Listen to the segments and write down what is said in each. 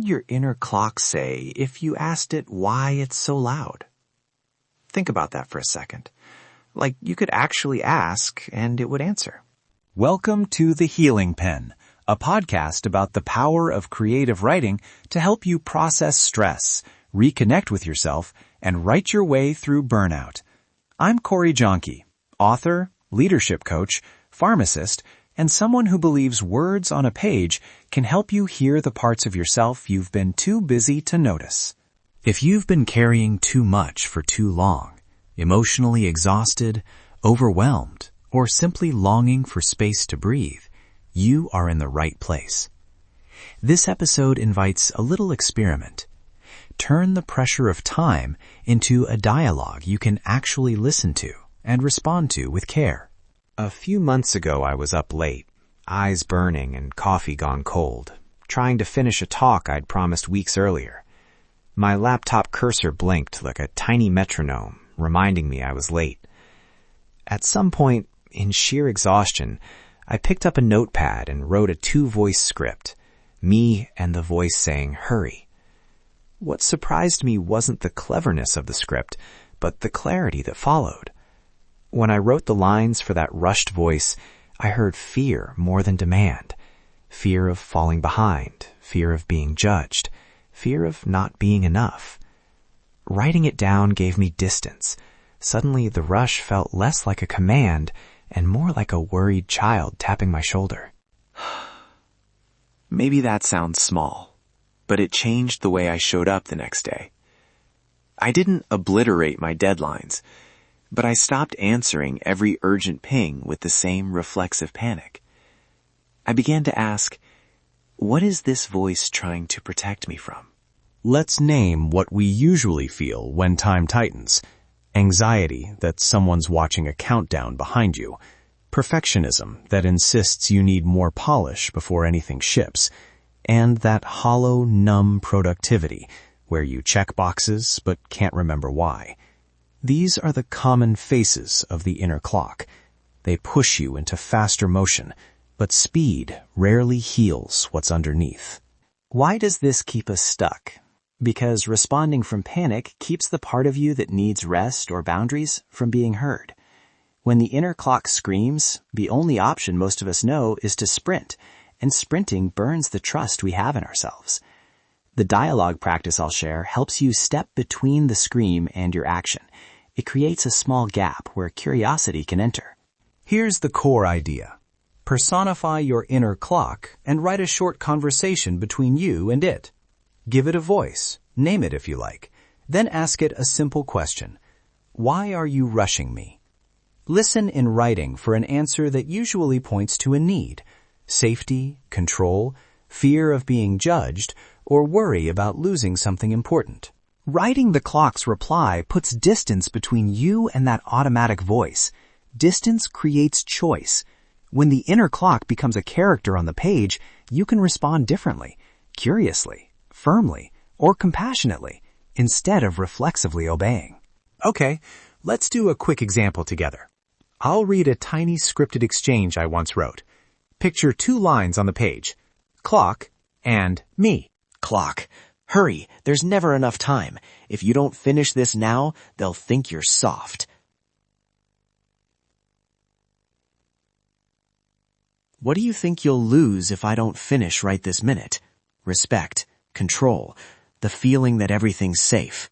your inner clock say if you asked it why it's so loud? Think about that for a second. Like you could actually ask and it would answer. Welcome to The Healing Pen, a podcast about the power of creative writing to help you process stress, reconnect with yourself, and write your way through burnout. I'm Corey Jonke, author, leadership coach, pharmacist, and someone who believes words on a page can help you hear the parts of yourself you've been too busy to notice. If you've been carrying too much for too long, emotionally exhausted, overwhelmed, or simply longing for space to breathe, you are in the right place. This episode invites a little experiment. Turn the pressure of time into a dialogue you can actually listen to and respond to with care. A few months ago, I was up late, eyes burning and coffee gone cold, trying to finish a talk I'd promised weeks earlier. My laptop cursor blinked like a tiny metronome, reminding me I was late. At some point, in sheer exhaustion, I picked up a notepad and wrote a 2-voice script, me and the voice saying, "Hurry." What surprised me wasn't the cleverness of the script, but the clarity that followed. When I wrote the lines for that rushed voice, I heard fear more than demand. Fear of falling behind, fear of being judged, fear of not being enough. Writing it down gave me distance. Suddenly the rush felt less like a command and more like a worried child tapping my shoulder. Maybe that sounds small, but it changed the way I showed up the next day. I didn't obliterate my deadlines, but I stopped answering every urgent ping with the same reflexive panic. I began to ask, what is this voice trying to protect me from? Let's name what we usually feel when time tightens. Anxiety that someone's watching a countdown behind you. Perfectionism that insists you need more polish before anything ships. And that hollow, numb productivity where you check boxes but can't remember why. These are the common faces of the inner clock. They push you into faster motion, but speed rarely heals what's underneath. Why does this keep us stuck? Because responding from panic keeps the part of you that needs rest or boundaries from being heard. When the inner clock screams, the only option most of us know is to sprint, and sprinting burns the trust we have in ourselves. The dialogue practice I'll share helps you step between the scream and your action. It creates a small gap where curiosity can enter. Here's the core idea. Personify your inner clock and write a short conversation between you and it. Give it a voice. Name it if you like. Then ask it a simple question. Why are you rushing me? Listen in writing for an answer that usually points to a need. Safety, control, fear of being judged, or worry about losing something important. Writing the clock's reply puts distance between you and that automatic voice. Distance creates choice. When the inner clock becomes a character on the page, you can respond differently, curiously, firmly, or compassionately, instead of reflexively obeying. Okay, let's do a quick example together. I'll read a tiny scripted exchange I once wrote. Picture 2 lines on the page. Clock and me. Clock. Hurry, there's never enough time. If you don't finish this now, they'll think you're soft. What do you think you'll lose if I don't finish right this minute? Respect, control, the feeling that everything's safe.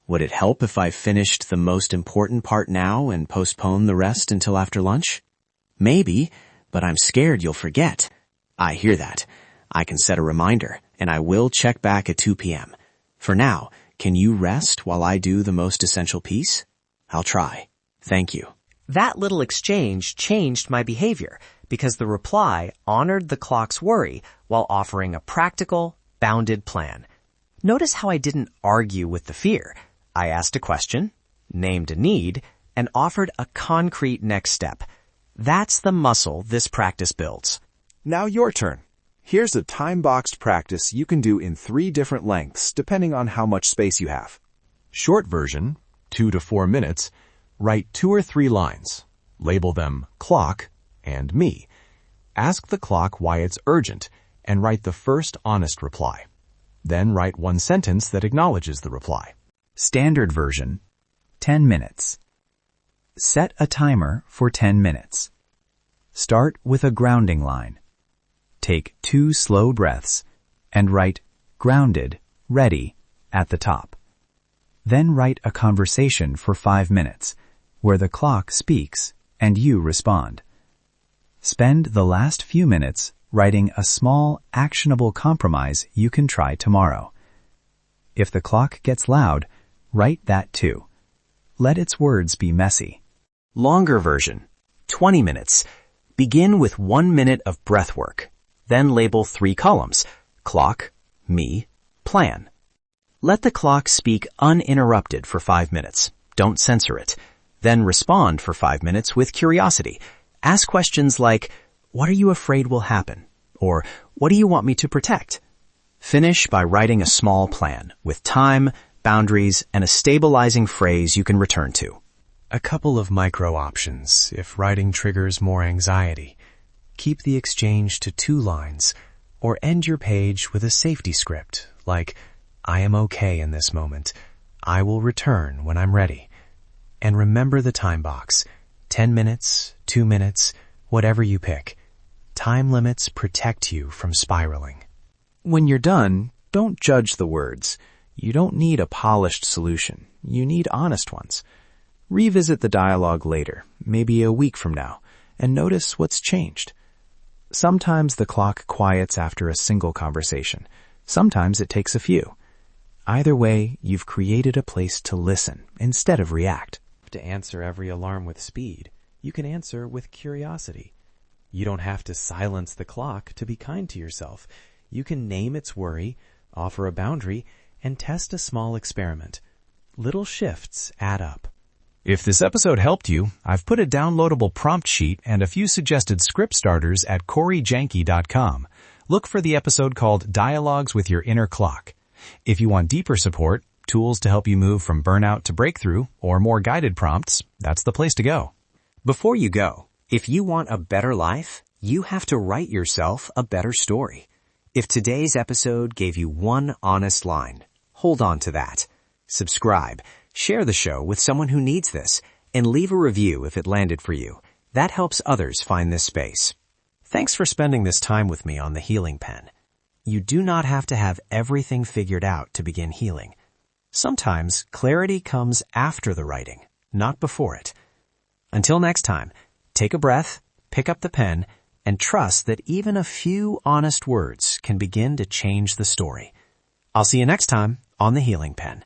Would it help if I finished the most important part now and postponed the rest until after lunch? Maybe, but I'm scared you'll forget. I hear that. I can set a reminder, and I will check back at 2 p.m. For now, can you rest while I do the most essential piece? I'll try. Thank you. That little exchange changed my behavior because the reply honored the clock's worry while offering a practical, bounded plan. Notice how I didn't argue with the fear. I asked a question, named a need, and offered a concrete next step. That's the muscle this practice builds. Now your turn. Here's a time-boxed practice you can do in 3 different lengths depending on how much space you have. Short version, 2 to 4 minutes, write 2 or 3 lines. Label them clock and me. Ask the clock why it's urgent and write the first honest reply. Then write one sentence that acknowledges the reply. Standard version, 10 minutes. Set a timer for 10 minutes. Start with a grounding line. Take 2 slow breaths and write grounded, ready at the top. Then write a conversation for 5 minutes where the clock speaks and you respond. Spend the last few minutes writing a small, actionable compromise you can try tomorrow. If the clock gets loud, write that too. Let its words be messy. Longer version, 20 minutes. Begin with 1 minute of breath work. Then label 3 columns: clock, me, plan. Let the clock speak uninterrupted for 5 minutes. Don't censor it. Then respond for 5 minutes with curiosity. Ask questions like, what are you afraid will happen? Or, what do you want me to protect? Finish by writing a small plan with time, boundaries, and a stabilizing phrase you can return to. A couple of micro options if writing triggers more anxiety. Keep the exchange to 2 lines, or end your page with a safety script like, I am okay in this moment. I will return when I'm ready. And remember the time box. 10 minutes, 2 minutes, whatever you pick. Time limits protect you from spiraling. When you're done, don't judge the words. You don't need a polished solution. You need honest ones. Revisit the dialogue later, maybe a week from now, and notice what's changed. Sometimes the clock quiets after a single conversation. Sometimes it takes a few. Either way, you've created a place to listen instead of react. To answer every alarm with speed, you can answer with curiosity. You don't have to silence the clock to be kind to yourself. You can name its worry, offer a boundary, and test a small experiment. Little shifts add up. If this episode helped you, I've put a downloadable prompt sheet and a few suggested script starters at CoreyJanke.com. Look for the episode called Dialogues with Your Inner Clock. If you want deeper support, tools to help you move from burnout to breakthrough, or more guided prompts, that's the place to go. Before you go, if you want a better life, you have to write yourself a better story. If today's episode gave you one honest line, hold on to that. Subscribe, share the show with someone who needs this, and leave a review if it landed for you. That helps others find this space. Thanks for spending this time with me on the Healing Pen. You do not have to have everything figured out to begin healing. Sometimes clarity comes after the writing, not before it. Until next time, take a breath, pick up the pen, and trust that even a few honest words can begin to change the story. I'll see you next time on the Healing Pen.